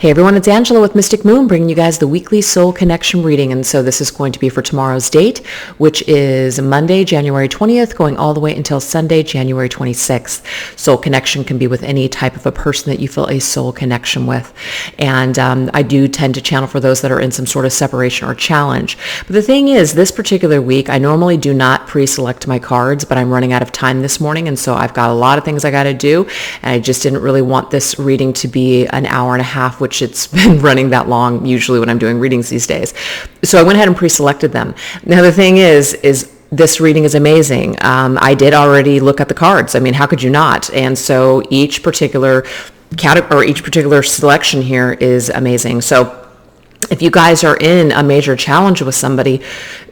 Hey everyone, it's Angela with Mystic Moon bringing you guys the weekly soul connection reading. And so this is going to be for tomorrow's date, which is Monday, January 20th, going all the way until Sunday, January 26th. Soul connection can be with any type of a person that you feel a soul connection with. And I do tend to channel for those that are in some sort of separation or challenge. But the thing is, this particular week, I normally do not pre-select my cards, but I'm running out of time this morning. And so I've got a lot of things I got to do. And I just didn't really want this reading to be an hour and a half, which it's been running that long usually when I'm doing readings these days. So I went ahead and pre-selected them. Now the thing is this reading is amazing. I did already look at the cards. I mean, how could you not? And so each particular category, or each particular selection here is amazing. So if you guys are in a major challenge with somebody,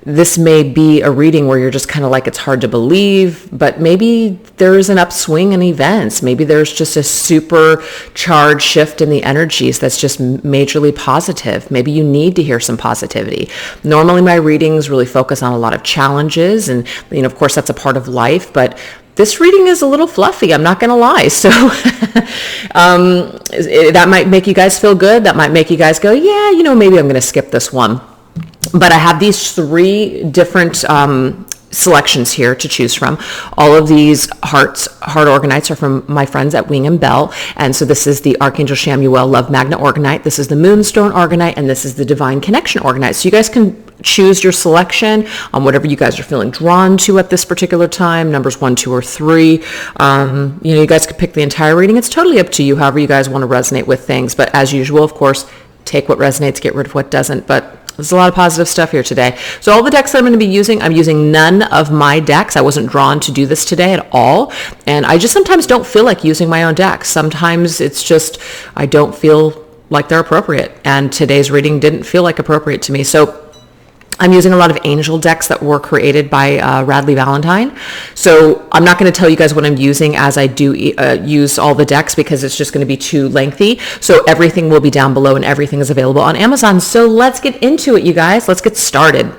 this may be a reading where you're just kind of like, it's hard to believe, but maybe there's an upswing in events. Maybe there's just a super charged shift in the energies that's just majorly positive. Maybe you need to hear some positivity. Normally my readings really focus on a lot of challenges and, of course that's a part of life, but this reading is a little fluffy, I'm not going to lie. So that might make you guys feel good. That might make you guys go, yeah, maybe I'm going to skip this one. But I have these three different selections here to choose from. All of these heart organites are from my friends at Wing and Bell. And so this is the Archangel Chamuel Love Magnet Organite. This is the Moonstone Organite. And this is the Divine Connection Organite. So you guys can choose your selection on whatever you guys are feeling drawn to at this particular time, numbers 1, 2, or 3. You guys could pick the entire reading. It's totally up to you, however you guys want to resonate with things. But as usual, of course, take what resonates, get rid of what doesn't. But there's a lot of positive stuff here today. So all the decks that I'm going to be using, I'm using none of my decks. I wasn't drawn to do this today at all. And I just sometimes don't feel like using my own decks. Sometimes it's just, I don't feel like they're appropriate. And today's reading didn't feel like appropriate to me. So I'm using a lot of angel decks that were created by Radley Valentine. So I'm not going to tell you guys what I'm using as I do use all the decks because it's just going to be too lengthy. So everything will be down below and everything is available on Amazon. So let's get into it, you guys. Let's get started.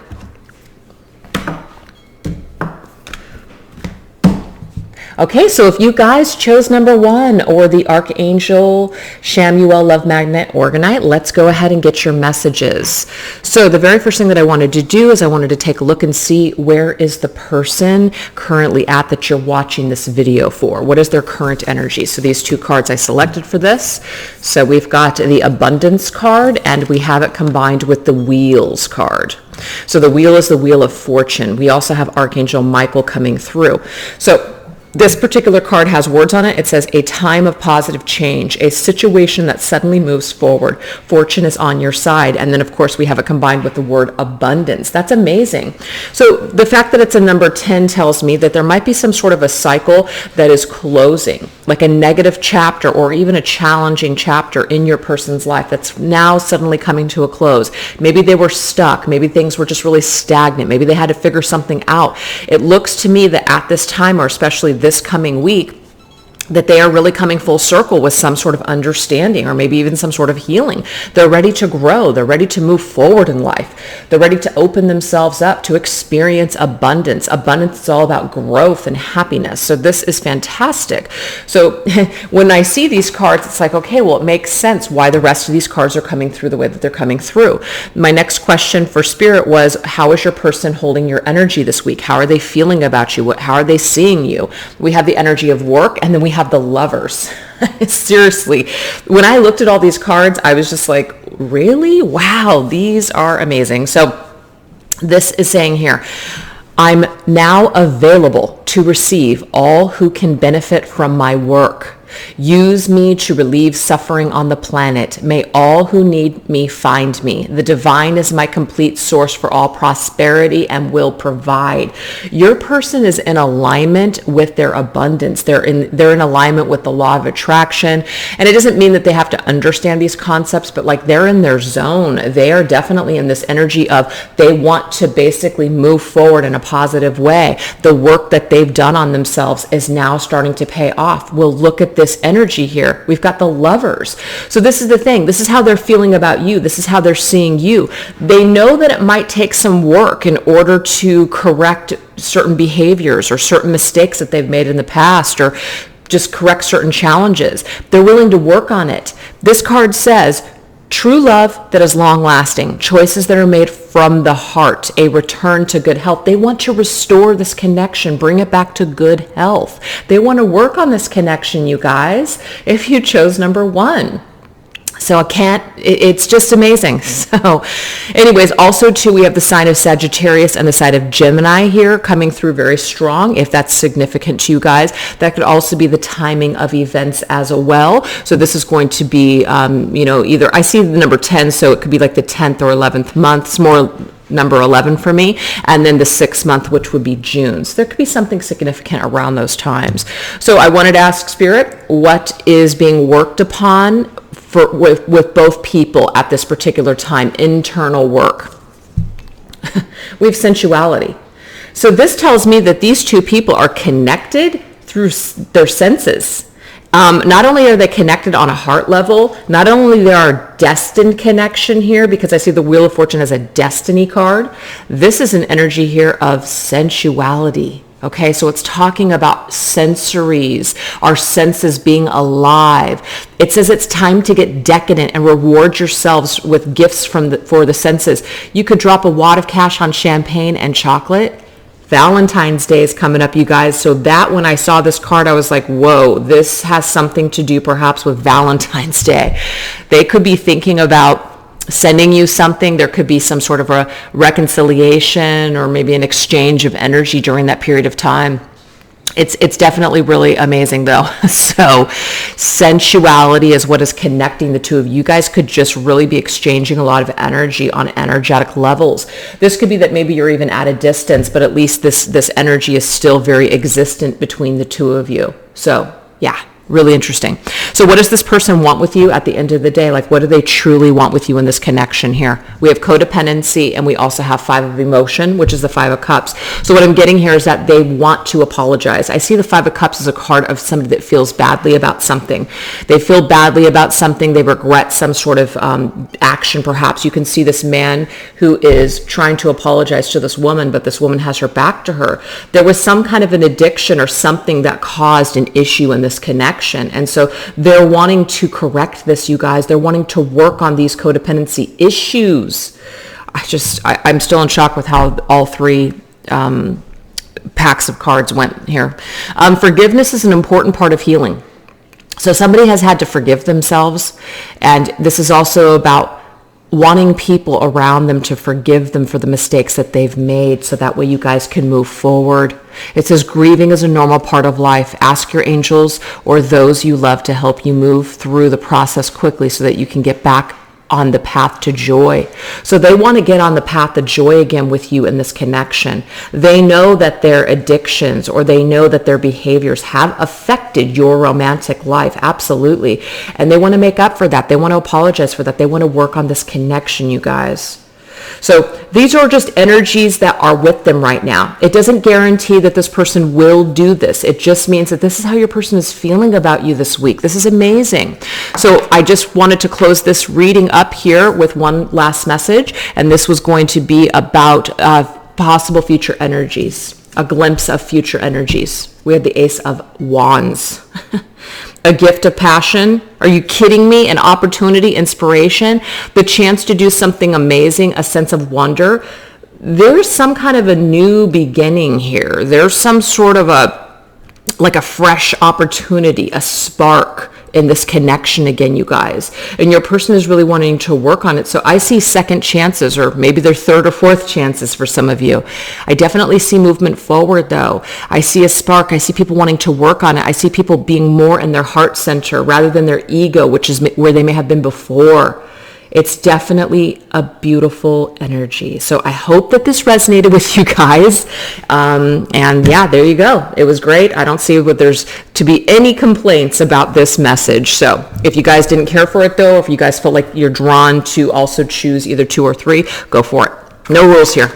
Okay, so if you guys chose number 1 or the Archangel Chamuel Love Magnet Organite, let's go ahead and get your messages. So the very first thing that I wanted to do is I wanted to take a look and see where is the person currently at that you're watching this video for. What is their current energy? So these two cards I selected for this. So we've got the Abundance card and we have it combined with the Wheels card. So the Wheel is the Wheel of Fortune. We also have Archangel Michael coming through. So this particular card has words on it. It says, a time of positive change, a situation that suddenly moves forward. Fortune is on your side. And then, of course, we have it combined with the word abundance. That's amazing. So the fact that it's a number 10 tells me that there might be some sort of a cycle that is closing, like a negative chapter or even a challenging chapter in your person's life that's now suddenly coming to a close. Maybe they were stuck. Maybe things were just really stagnant. Maybe they had to figure something out. It looks to me that at this time, or especially this coming week, that they are really coming full circle with some sort of understanding or maybe even some sort of healing. They're ready to grow. They're ready to move forward in life. They're ready to open themselves up to experience abundance. Abundance is all about growth and happiness. So this is fantastic. So when I see these cards, it's like, okay, well, it makes sense why the rest of these cards are coming through the way that they're coming through. My next question for Spirit was, how is your person holding your energy this week? How are they feeling about you? How are they seeing you? We have the energy of work, and then we have the Lovers. Seriously, when I looked at all these cards, I was just like, really? Wow, these are amazing. So this is saying here, I'm now available to receive all who can benefit from my work. Use me to relieve suffering on the planet. May all who need me find me. The divine is my complete source for all prosperity and will provide. Your person is in alignment with their abundance. They're in alignment with the law of attraction. And it doesn't mean that they have to understand these concepts, but like they're in their zone. They are definitely in this energy of they want to basically move forward in a positive way. The work that they've done on themselves is now starting to pay off. We'll look at this energy here. We've got the Lovers. So this is the thing. This is how they're feeling about you. This is how they're seeing you. They know that it might take some work in order to correct certain behaviors or certain mistakes that they've made in the past, or just correct certain challenges. They're willing to work on it. This card says, True love that is long-lasting, choices that are made from the heart, a return to good health. They want to restore this connection, bring it back to good health. They want to work on this connection, you guys, if you chose number 1. So it's just amazing. So anyways, also too, we have the sign of Sagittarius and the sign of Gemini here coming through very strong. If that's significant to you guys, that could also be the timing of events as well. So this is going to be, either, I see the number 10, so it could be like the 10th or 11th month. It's more number 11 for me, and then the 6th month, which would be June. So there could be something significant around those times. So I wanted to ask Spirit, what is being worked upon with both people at this particular time? Internal work. We have sensuality. So this tells me that these two people are connected through their senses. Not only are they connected on a heart level, not only there are destined connection here, because I see the Wheel of Fortune as a destiny card. This is an energy here of sensuality. Okay, so it's talking about sensories, our senses being alive. It says it's time to get decadent and reward yourselves with gifts for the senses. You could drop a wad of cash on champagne and chocolate. Valentine's Day is coming up, you guys. So that when I saw this card, I was like, whoa, this has something to do perhaps with Valentine's Day. They could be thinking about sending you something. There could be some sort of a reconciliation or maybe an exchange of energy during that period of time. It's definitely really amazing though. So sensuality is what is connecting the two of you. You guys could just really be exchanging a lot of energy on energetic levels. This could be that maybe you're even at a distance, but at least this energy is still very existent between the two of you. So yeah, really interesting. So what does this person want with you at the end of the day? Like, what do they truly want with you in this connection here? We have codependency, and we also have 5 of emotion, which is the 5 of cups. So what I'm getting here is that they want to apologize. I see the 5 of cups as a card of somebody that feels badly about something. They feel badly about something. They regret some sort of action, perhaps. You can see this man who is trying to apologize to this woman, but this woman has her back to her. There was some kind of an addiction or something that caused an issue in this connection. And so they're wanting to correct this, you guys. They're wanting to work on these codependency issues. I'm still in shock with how all 3 packs of cards went here. Forgiveness is an important part of healing. So somebody has had to forgive themselves. And this is also about wanting people around them to forgive them for the mistakes that they've made, so that way you guys can move forward. It says grieving is a normal part of life. Ask your angels or those you love to help you move through the process quickly so that you can get back on the path to joy. So they want to get on the path of joy again with you in this connection. They know that their addictions or they know that their behaviors have affected your romantic life. Absolutely. And they want to make up for that. They want to apologize for that. They want to work on this connection, you guys. So these are just energies that are with them right now. It doesn't guarantee that this person will do this. It just means that this is how your person is feeling about you this week. This is amazing. So I just wanted to close this reading up here with one last message. And this was going to be about possible future energies, a glimpse of future energies. We had the Ace of Wands. A gift of passion. Are you kidding me? An opportunity, inspiration, the chance to do something amazing, a sense of wonder. There's some kind of a new beginning here. There's some sort of a fresh opportunity, a spark in this connection again, you guys. And your person is really wanting to work on it. So I see second chances, or maybe they're third or fourth chances for some of you. I definitely see movement forward though. I see a spark. I see people wanting to work on it. I see people being more in their heart center rather than their ego, which is where they may have been before. It's definitely a beautiful energy. So I hope that this resonated with you guys. And yeah, there you go. It was great. I don't see what there's to be any complaints about this message. So if you guys didn't care for it though, if you guys feel like you're drawn to also choose either 2 or 3, go for it. No rules here.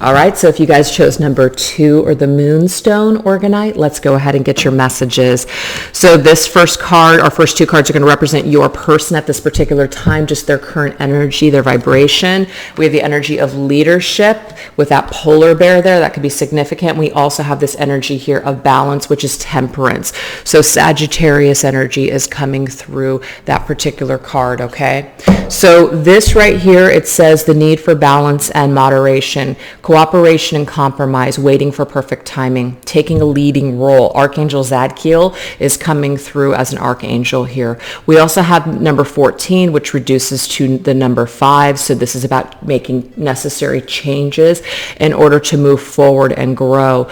All right, so if you guys chose number 2 or the Moonstone Organite, let's go ahead and get your messages. So this first card, our first 2 cards are going to represent your person at this particular time, just their current energy, their vibration. We have the energy of leadership with that polar bear there. That could be significant. We also have this energy here of balance, which is temperance. So Sagittarius energy is coming through that particular card, okay? So this right here, it says the need for balance and moderation, cooperation and compromise, waiting for perfect timing, taking a leading role. Archangel Zadkiel is coming through as an archangel here. We also have number 14, which reduces to the number 5. So this is about making necessary changes in order to move forward and grow.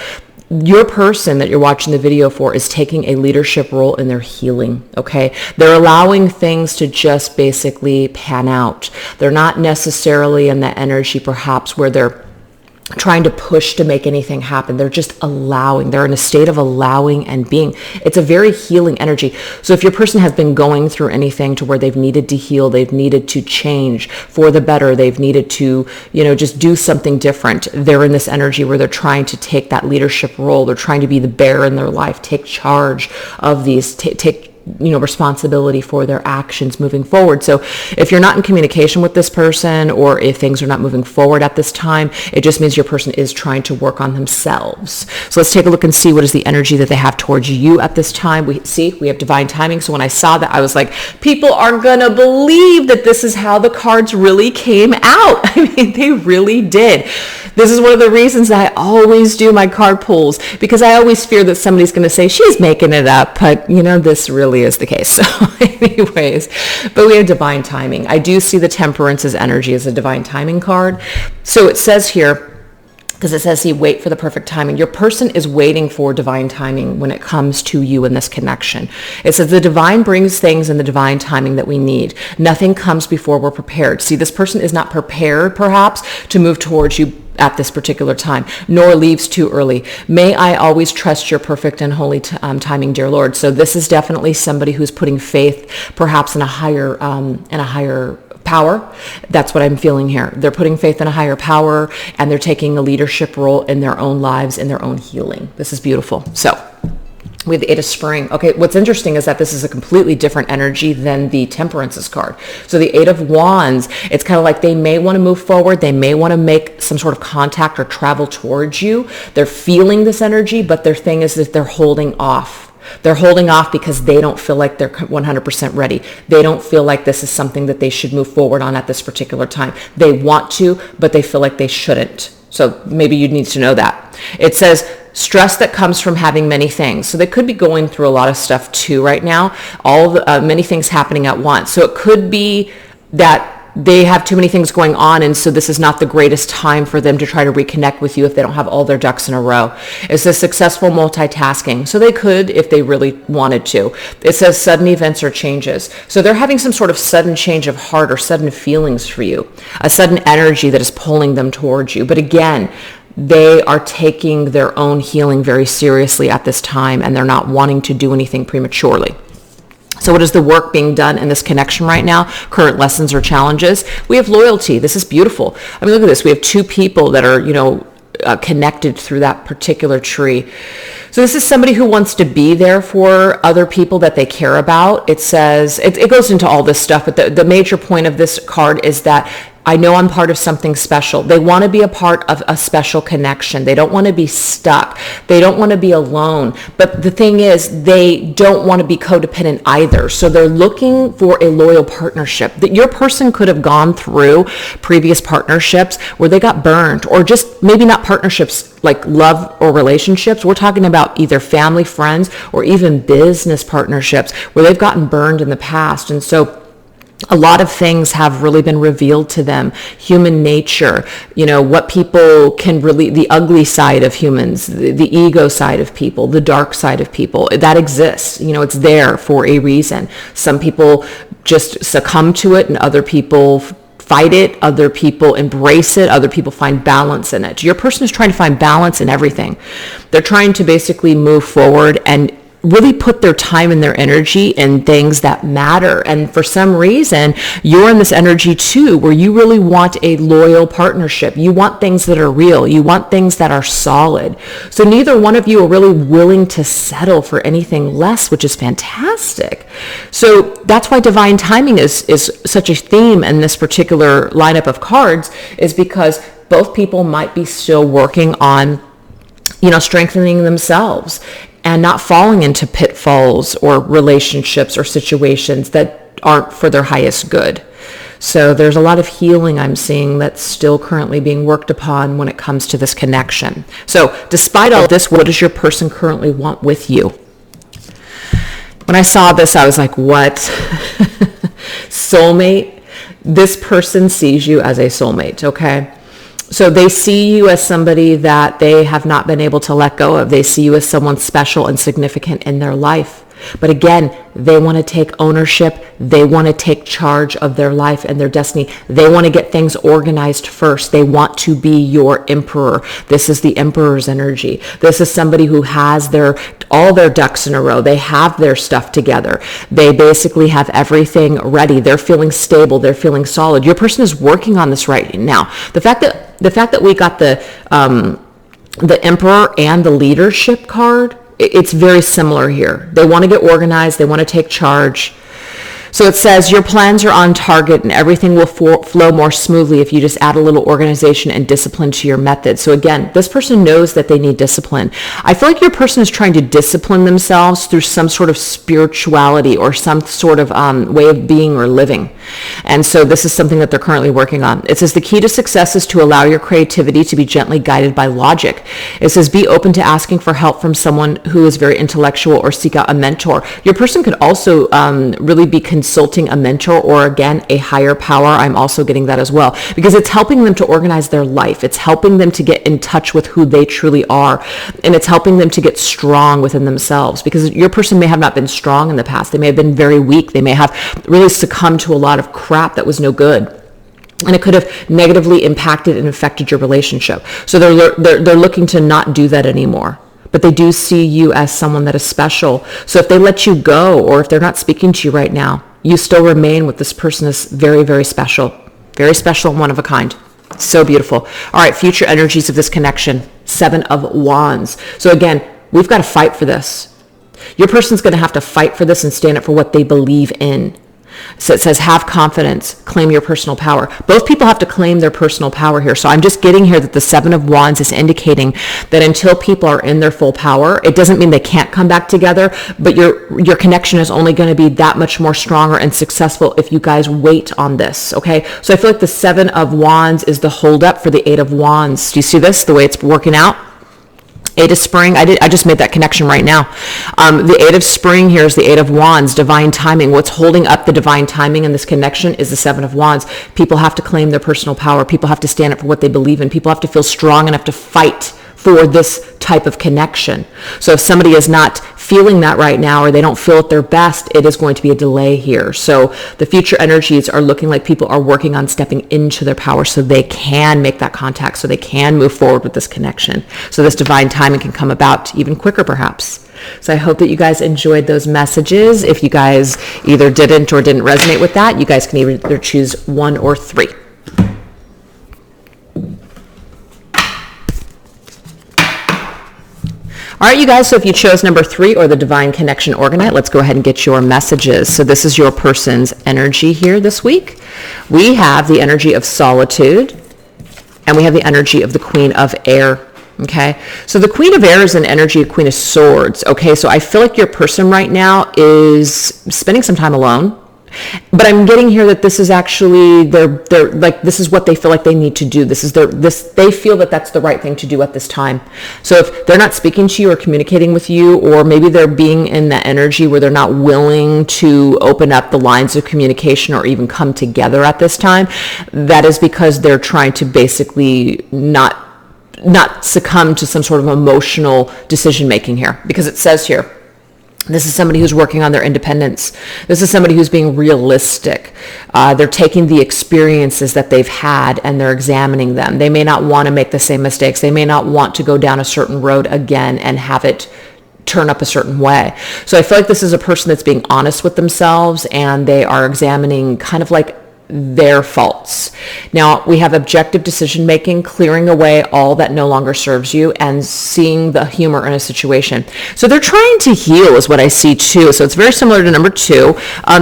Your person that you're watching the video for is taking a leadership role in their healing, okay? They're allowing things to just basically pan out. They're not necessarily in the energy perhaps where they're trying to push to make anything happen. They're just allowing. They're in a state of allowing and being. It's a very healing energy. So if your person has been going through anything to where they've needed to heal, they've needed to change for the better, they've needed to, just do something different, they're in this energy where they're trying to take that leadership role. They're trying to be the bear in their life, take charge of these, take responsibility for their actions moving forward. So if you're not in communication with this person, or if things are not moving forward at this time, it just means your person is trying to work on themselves. So let's take a look and see what is the energy that they have towards you at this time. We have divine timing. So when I saw that, I was like, people are gonna believe that this is how the cards really came out. I mean, they really did. This is one of the reasons that I always do my card pulls, because I always fear that somebody's going to say, she's making it up, but this really is the case. So anyways, but we have divine timing. I do see the temperance's energy as a divine timing card. So it says here, because it says wait for the perfect timing. Your person is waiting for divine timing when it comes to you in this connection. It says the divine brings things in the divine timing that we need. Nothing comes before we're prepared. See, this person is not prepared perhaps to move towards you at this particular time, nor leaves too early. May I always trust your perfect and holy timing, dear Lord. So this is definitely somebody who's putting faith perhaps in a higher power. That's what I'm feeling here. They're putting faith in a higher power, and they're taking a leadership role in their own lives, in their own healing. This is beautiful. So we have the 8 of Spring. Okay, what's interesting is that this is a completely different energy than the Temperance's card. So the 8 of Wands, it's kind of like they may want to move forward. They may want to make some sort of contact or travel towards you. They're feeling this energy, but their thing is that they're holding off. They're holding off because they don't feel like they're 100% ready. They don't feel like this is something that they should move forward on at this particular time. They want to, but they feel like they shouldn't. So maybe you need to know that. It says stress that comes from having many things. So they could be going through a lot of stuff too right now. Many things happening at once. So it could be that they have too many things going on, and so this is not the greatest time for them to try to reconnect with you if they don't have all their ducks in a row. It says successful multitasking. So they could if they really wanted to. It says sudden events or changes. So they're having some sort of sudden change of heart or sudden feelings for you, a sudden energy that is pulling them towards you. But again, they are taking their own healing very seriously at this time, and they're not wanting to do anything prematurely. So what is the work being done in this connection right now? Current lessons or challenges? We have loyalty. This is beautiful. I mean, look at this. We have 2 people that are, connected through that particular tree. So this is somebody who wants to be there for other people that they care about. It says, it goes into all this stuff, but the major point of this card is that I know I'm part of something special. They want to be a part of a special connection. They don't want to be stuck. They don't want to be alone. But the thing is, they don't want to be codependent either. So they're looking for a loyal partnership. That your person could have gone through previous partnerships where they got burned, or just maybe not partnerships like love or relationships. We're talking about either family, friends, or even business partnerships where they've gotten burned in the past. And so a lot of things have really been revealed to them. Human nature, what people can really, the ugly side of humans, the ego side of people, the dark side of people, that exists. It's there for a reason. Some people just succumb to it, and other people fight it, other people embrace it, other people find balance in it. Your person is trying to find balance in everything. They're trying to basically move forward and really put their time and their energy in things that matter. And for some reason, you're in this energy too, where you really want a loyal partnership. You want things that are real. You want things that are solid. So neither one of you are really willing to settle for anything less, which is fantastic. So that's why divine timing is such a theme in this particular lineup of cards, is because both people might be still working on, strengthening themselves and not falling into pitfalls or relationships or situations that aren't for their highest good. So there's a lot of healing I'm seeing that's still currently being worked upon when it comes to this connection. So despite all this, what does your person currently want with you? When I saw this, I was like, what? Soulmate? This person sees you as a soulmate, okay? So they see you as somebody that they have not been able to let go of. They see you as someone special and significant in their life. But again, they want to take ownership. They want to take charge of their life and their destiny. They want to get things organized first. They want to be your emperor. This is the emperor's energy. This is somebody who has all their ducks in a row. They have their stuff together. They basically have everything ready. They're feeling stable. They're feeling solid. Your person is working on this right now. The fact that we got the emperor and the leadership card, it's very similar here. They want to get organized. They want to take charge. So it says your plans are on target and everything will flow more smoothly if you just add a little organization and discipline to your method. So again, this person knows that they need discipline. I feel like your person is trying to discipline themselves through some sort of spirituality or some sort of way of being or living. And so this is something that they're currently working on. It says the key to success is to allow your creativity to be gently guided by logic. It says be open to asking for help from someone who is very intellectual or seek out a mentor. Your person could also really be consulting a mentor or, again, a higher power. I'm also getting that as well, because it's helping them to organize their life. It's helping them to get in touch with who they truly are, and it's helping them to get strong within themselves, because your person may have not been strong in the past. They may have been very weak. They may have really succumbed to a lot of crap that was no good, and it could have negatively impacted and affected your relationship. So they're looking to not do that anymore. But they do see you as someone that is special. So if they let you go, or if they're not speaking to you right now, you still remain with this person as very, very special and one of a kind. So beautiful. All right, future energies of this connection, 7 of Wands. So again, we've got to fight for this. Your person's going to have to fight for this and stand up for what they believe in. So it says have confidence, claim your personal power. Both people have to claim their personal power here. So I'm just getting here that the 7 of Wands is indicating that until people are in their full power, it doesn't mean they can't come back together, but your connection is only going to be that much more stronger and successful if you guys wait on this, okay? So I feel like the 7 of Wands is the holdup for the 8 of Wands. Do you see this, the way it's working out? 8 of Spring, I just made that connection right now. The 8 of Spring here is the 8 of Wands, divine timing. What's holding up the divine timing in this connection is the 7 of Wands. People have to claim their personal power. People have to stand up for what they believe in. People have to feel strong enough to fight for this type of connection. So if somebody is not feeling that right now, or they don't feel at their best, it is going to be a delay here. So the future energies are looking like people are working on stepping into their power so they can make that contact, so they can move forward with this connection. So this divine timing can come about even quicker perhaps. So I hope that you guys enjoyed those messages. If you guys either didn't or didn't resonate with that, you guys can either choose 1 or 3. All right, you guys, so if you chose number 3 or the Divine Connection Organite, let's go ahead and get your messages. So this is your person's energy here this week. We have the energy of solitude, and we have the energy of the Queen of Air. Okay, so the Queen of Air is an energy of Queen of Swords. Okay, so I feel like your person right now is spending some time alone. But I'm getting here that this is actually they're like, this is what they feel like they need to do. They feel that that's the right thing to do at this time. So if they're not speaking to you or communicating with you, or maybe they're being in that energy where they're not willing to open up the lines of communication or even come together at this time, that is because they're trying to basically not succumb to some sort of emotional decision making here. Because it says here, this is somebody who's working on their independence. This is somebody who's being realistic. They're taking the experiences that they've had and they're examining them. They may not want to make the same mistakes. They may not want to go down a certain road again and have it turn up a certain way. So I feel like this is a person that's being honest with themselves, and they are examining kind of like their faults. Now we have objective decision making, clearing away all that no longer serves you, and seeing the humor in a situation. So they're trying to heal is what I see too. So it's very similar to number 2.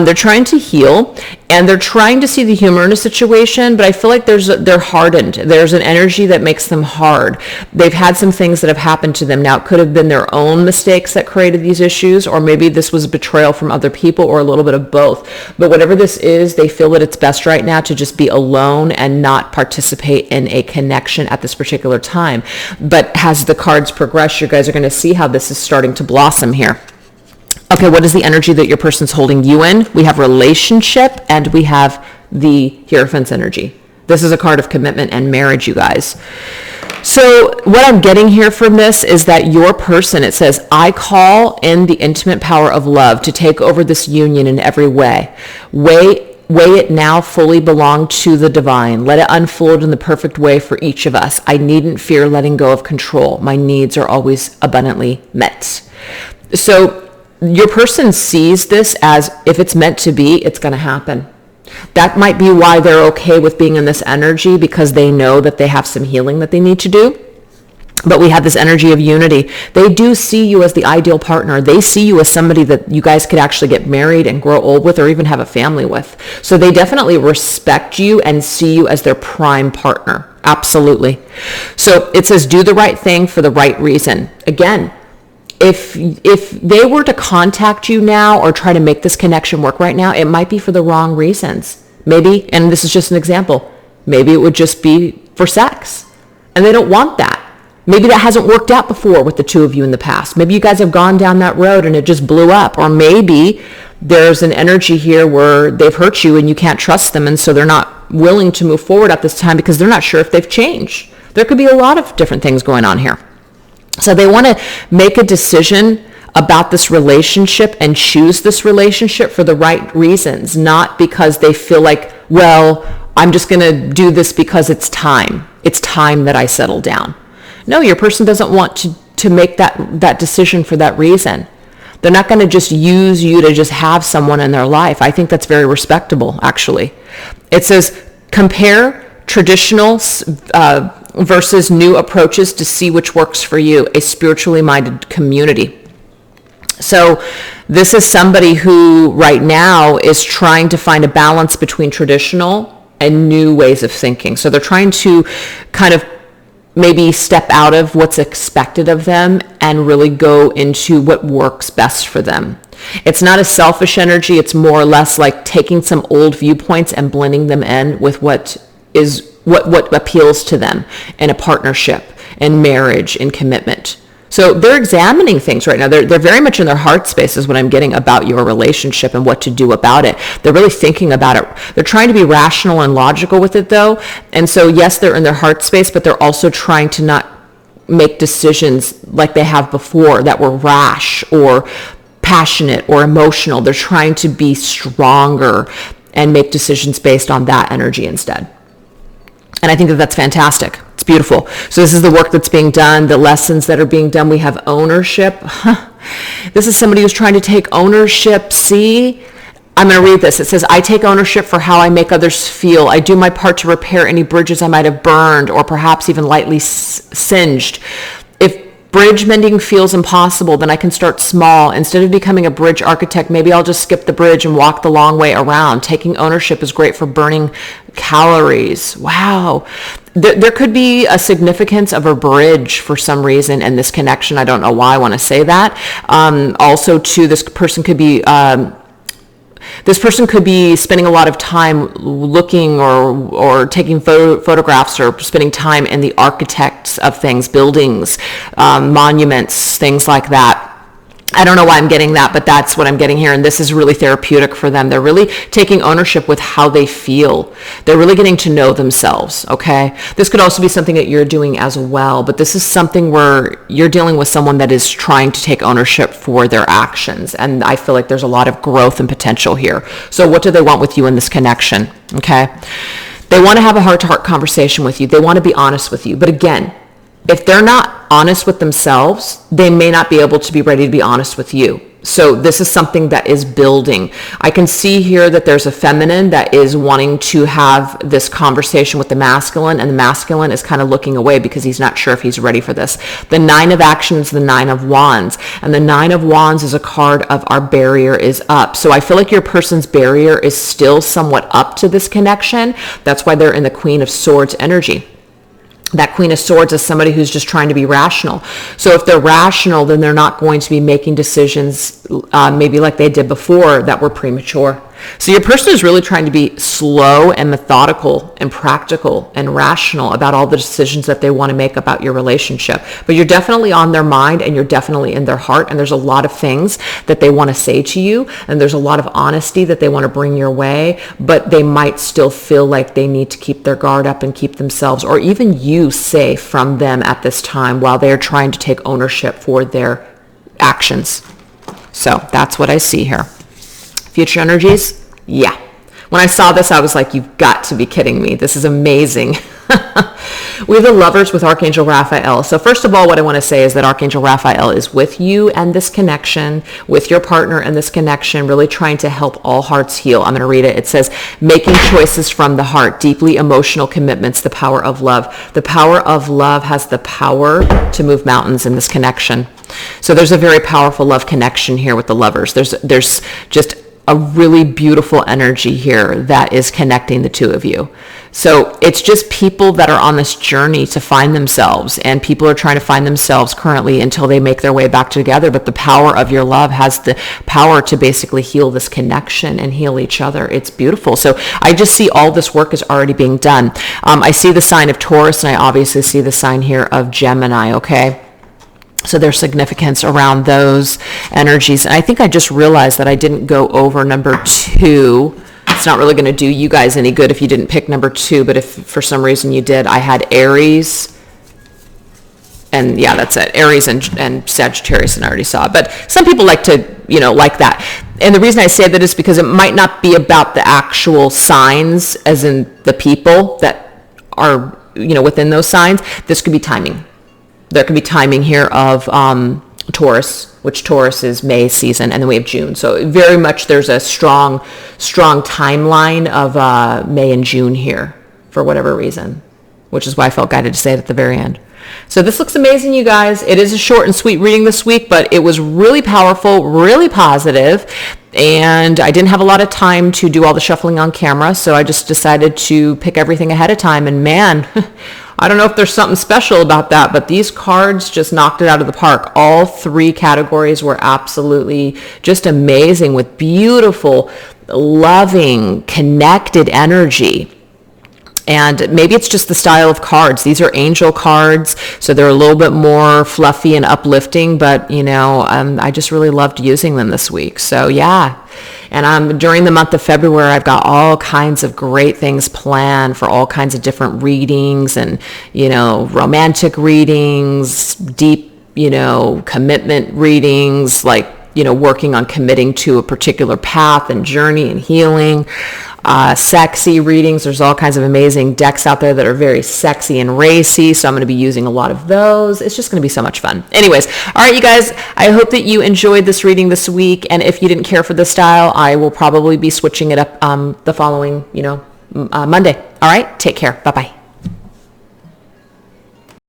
They're trying to heal, and they're trying to see the humor in a situation, but I feel like they're hardened. There's an energy that makes them hard. They've had some things that have happened to them. Now it could have been their own mistakes that created these issues, or maybe this was betrayal from other people, or a little bit of both. But whatever this is, they feel that it's best right now to just be alone and not participate in a connection at this particular time. But as the cards progress, you guys are going to see how this is starting to blossom here. Okay, what is the energy that your person's holding you in? We have relationship, and we have the Hierophant's energy. This is a card of commitment and marriage, you guys. So what I'm getting here from this is that your person, it says, I call in the intimate power of love to take over this union in every way. Weigh it now fully belong to the divine. Let it unfold in the perfect way for each of us. I needn't fear letting go of control. My needs are always abundantly met. So your person sees this as, if it's meant to be, it's going to happen. That might be why they're okay with being in this energy, because they know that they have some healing that they need to do. But we have this energy of unity. They do see you as the ideal partner. They see you as somebody that you guys could actually get married and grow old with, or even have a family with. So they definitely respect you and see you as their prime partner. Absolutely. So it says, do the right thing for the right reason. Again, if they were to contact you now or try to make this connection work right now, it might be for the wrong reasons. Maybe, and this is just an example, maybe it would just be for sex, and they don't want that. Maybe that hasn't worked out before with the two of you in the past. Maybe you guys have gone down that road and it just blew up. Or maybe there's an energy here where they've hurt you and you can't trust them, and so they're not willing to move forward at this time because they're not sure if they've changed. There could be a lot of different things going on here. So they want to make a decision about this relationship and choose this relationship for the right reasons, not because they feel like, well, I'm just going to do this because it's time. It's time that I settle down. No, your person doesn't want to make that decision for that reason. They're not going to just use you to just have someone in their life. I think that's very respectable, actually. It says, compare traditional versus new approaches to see which works for you, a spiritually minded community. So this is somebody who right now is trying to find a balance between traditional and new ways of thinking. So they're trying to kind of maybe step out of what's expected of them and really go into what works best for them. It's not a selfish energy. It's more or less like taking some old viewpoints and blending them in with what appeals to them in a partnership, in marriage, in commitment. So they're examining things right now. They're very much in their heart space is what I'm getting about your relationship and what to do about it. They're really thinking about it. They're trying to be rational and logical with it though. And so yes, they're in their heart space, but they're also trying to not make decisions like they have before that were rash or passionate or emotional. They're trying to be stronger and make decisions based on that energy instead. And I think that that's fantastic. It's beautiful. So this is the work that's being done, the lessons that are being done. We have ownership. This is somebody who's trying to take ownership. See, I'm going to read this. It says, I take ownership for how I make others feel. I do my part to repair any bridges I might have burned or perhaps even lightly singed. If bridge mending feels impossible, then I can start small. Instead of becoming a bridge architect, maybe I'll just skip the bridge and walk the long way around. Taking ownership is great for burning calories. Wow. There could be a significance of a bridge for some reason in this connection. I don't know why I want to say that. Also, too, this person could be spending a lot of time looking or taking photographs or spending time in the architects of things, buildings, monuments, things like that. I don't know why I'm getting that, but that's what I'm getting here. And this is really therapeutic for them. They're really taking ownership with how they feel. They're really getting to know themselves, okay? This could also be something that you're doing as well, but this is something where you're dealing with someone that is trying to take ownership for their actions. And I feel like there's a lot of growth and potential here. So what do they want with you in this connection, okay? They want to have a heart-to-heart conversation with you. They want to be honest with you. But again, if they're not honest with themselves, they may not be able to be ready to be honest with you. So this is something that is building. I can see here that there's a feminine that is wanting to have this conversation with the masculine, and the masculine is kind of looking away because he's not sure if he's ready for this. The 9 of Action is the 9 of Wands, and the 9 of Wands is a card of our barrier is up. So I feel like your person's barrier is still somewhat up to this connection. That's why they're in the Queen of Swords energy. That Queen of Swords is somebody who's just trying to be rational. So if they're rational, then they're not going to be making decisions maybe like they did before that were premature. So your person is really trying to be slow and methodical and practical and rational about all the decisions that they want to make about your relationship. But you're definitely on their mind, and you're definitely in their heart, and there's a lot of things that they want to say to you, and there's a lot of honesty that they want to bring your way, but they might still feel like they need to keep their guard up and keep themselves, or even you, safe from them at this time while they're trying to take ownership for their actions. So that's what I see here. Future energies, yeah. When I saw this, I was like, you've got to be kidding me. This is amazing. We have the Lovers with Archangel Raphael. So first of all, what I want to say is that Archangel Raphael is with you and this connection, with your partner and this connection, really trying to help all hearts heal. I'm going to read it. It says, making choices from the heart, deeply emotional commitments, the power of love. The power of love has the power to move mountains in this connection. So there's a very powerful love connection here with the Lovers. There's just a really beautiful energy here that is connecting the two of you. So it's just people that are on this journey to find themselves, and people are trying to find themselves currently until they make their way back together. But the power of your love has the power to basically heal this connection and heal each other. It's beautiful. So I just see all this work is already being done. I see the sign of Taurus, and I obviously see the sign here of Gemini, okay? So there's significance around those energies. And I think I just realized that I didn't go over number 2. It's not really going to do you guys any good if you didn't pick number 2, but if for some reason you did, I had Aries, and yeah, that's it. Aries and Sagittarius, and I already saw it. But some people like to, like that. And the reason I say that is because it might not be about the actual signs, as in the people that are, within those signs. This could be timing. There could be timing here of Taurus, which Taurus is May season, and then we have June. So very much there's a strong timeline of May and June here for whatever reason, which is why I felt guided to say it at the very end. So this looks amazing, you guys. It is a short and sweet reading this week, but it was really powerful, really positive, and I didn't have a lot of time to do all the shuffling on camera, so I just decided to pick everything ahead of time, and man, I don't know if there's something special about that, but these cards just knocked it out of the park. All 3 categories were absolutely just amazing, with beautiful, loving, connected energy. And maybe it's just the style of cards. These are angel cards, so they're a little bit more fluffy and uplifting, but I just really loved using them this week. So yeah. And during the month of February, I've got all kinds of great things planned for all kinds of different readings, and romantic readings, deep commitment readings, like working on committing to a particular path and journey and healing. Sexy readings. There's all kinds of amazing decks out there that are very sexy and racy, so I'm going to be using a lot of those. It's just going to be so much fun. Anyways, all right, you guys, I hope that you enjoyed this reading this week, and if you didn't care for this style, I will probably be switching it up the following Monday. All right, take care. Bye-bye.